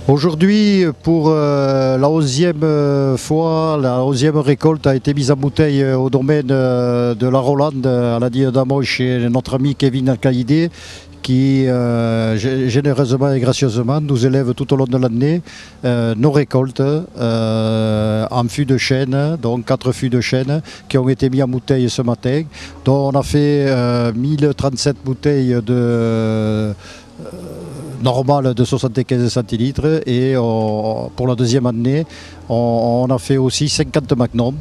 Aujourd'hui, pour la 11e fois, la 11e récolte a été mise en bouteille au domaine de la Rolande, à la Digne d'Amont, chez notre ami Kevin Alcaïdé, qui généreusement et gracieusement nous élève tout au long de l'année nos récoltes en fûts de chêne, donc 4 fûts de chêne qui ont été mis en bouteille ce matin. Donc on a fait 1037 bouteilles de normale de 75 centilitres et pour la deuxième année on a fait aussi 50 magnums.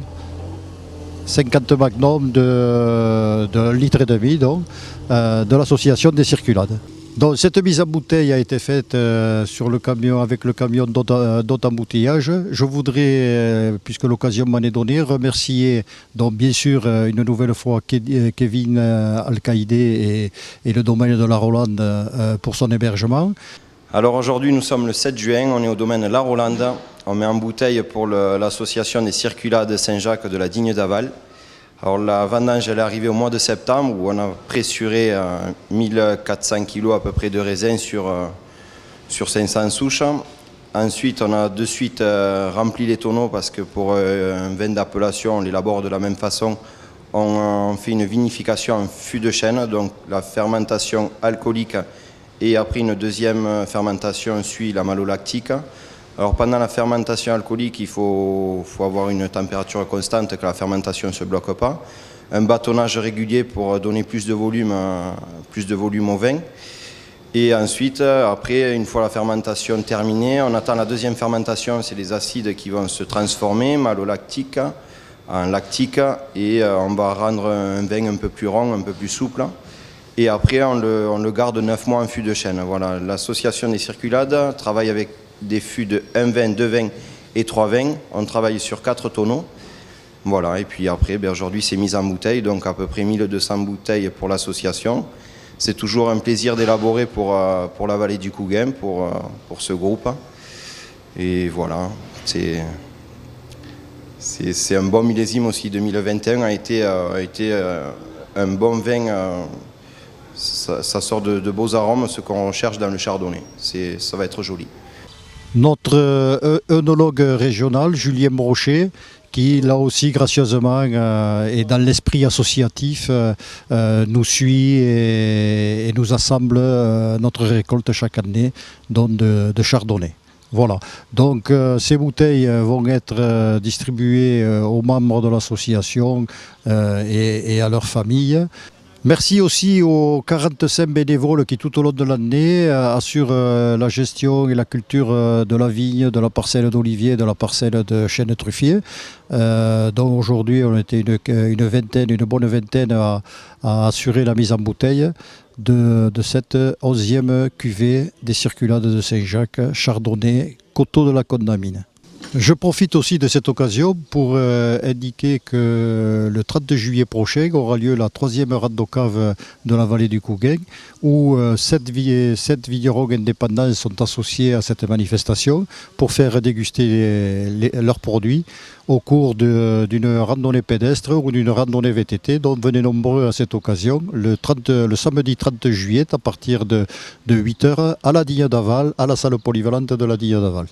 50 magnums de 1,5 litre donc, de l'association des circulades. Donc, cette mise en bouteille a été faite sur le camion, avec le camion d'embouteillage. Je voudrais, puisque l'occasion m'en est donnée, remercier donc, bien sûr une nouvelle fois Kevin Alcaïdé et le domaine de la Rolande pour son hébergement. Alors aujourd'hui nous sommes le 7 juin, on est au domaine La Rolande, on met en bouteille pour l'association des circulades Saint-Jacques de la Digne d'Aval. Alors la vendange elle est arrivée au mois de septembre où on a pressuré 1400 kg à peu près de raisin sur 500 souches. Ensuite on a de suite rempli les tonneaux parce que pour un vin d'appellation on l'élabore de la même façon. On fait une vinification en fût de chêne, donc la fermentation alcoolique. Et après une deuxième fermentation suit la malolactique. Alors pendant la fermentation alcoolique, il faut avoir une température constante, que la fermentation ne se bloque pas. Un bâtonnage régulier pour donner plus de volume au vin. Et ensuite, après, une fois la fermentation terminée, on attend la deuxième fermentation, c'est les acides qui vont se transformer, malolactique, en lactique, et on va rendre un vin un peu plus rond, un peu plus souple. Et après, on le garde 9 mois en fût de chêne. Voilà. L'association des circulades travaille avec des fûts de 1 vin, 2 vins et 3 vins. On travaille sur 4 tonneaux. Voilà. Et puis après, aujourd'hui, c'est mis en bouteille, donc à peu près 1200 bouteilles pour l'association. C'est toujours un plaisir d'élaborer pour la vallée du Couguin, pour ce groupe. Et voilà, c'est un bon millésime aussi. 2021 a été un bon vin. Ça sort de beaux arômes, ce qu'on recherche dans le chardonnay. Ça va être joli. Notre œnologue régional, Julien Brochet, qui là aussi gracieusement et dans l'esprit associatif nous suit et nous assemble notre récolte chaque année de chardonnay. Voilà, donc ces bouteilles vont être distribuées aux membres de l'association et à leurs familles. Merci aussi aux 45 bénévoles qui tout au long de l'année assurent la gestion et la culture de la vigne, de la parcelle d'olivier, de la parcelle de chêne truffier. Donc aujourd'hui on était une bonne vingtaine à assurer la mise en bouteille de cette 11e cuvée des circulades de Saint-Jacques, chardonnay, coteau de la Condamine. Je profite aussi de cette occasion pour indiquer que le 30 juillet prochain aura lieu la 3e rando-cave de la vallée du Couguin où 7 vignerons indépendants sont associés à cette manifestation pour faire déguster leurs produits au cours d'une randonnée pédestre ou d'une randonnée VTT. Donc venez nombreux à cette occasion le samedi 30 juillet à partir de 8 h à la Digne d'Aval, à la salle polyvalente de la Digne d'Aval.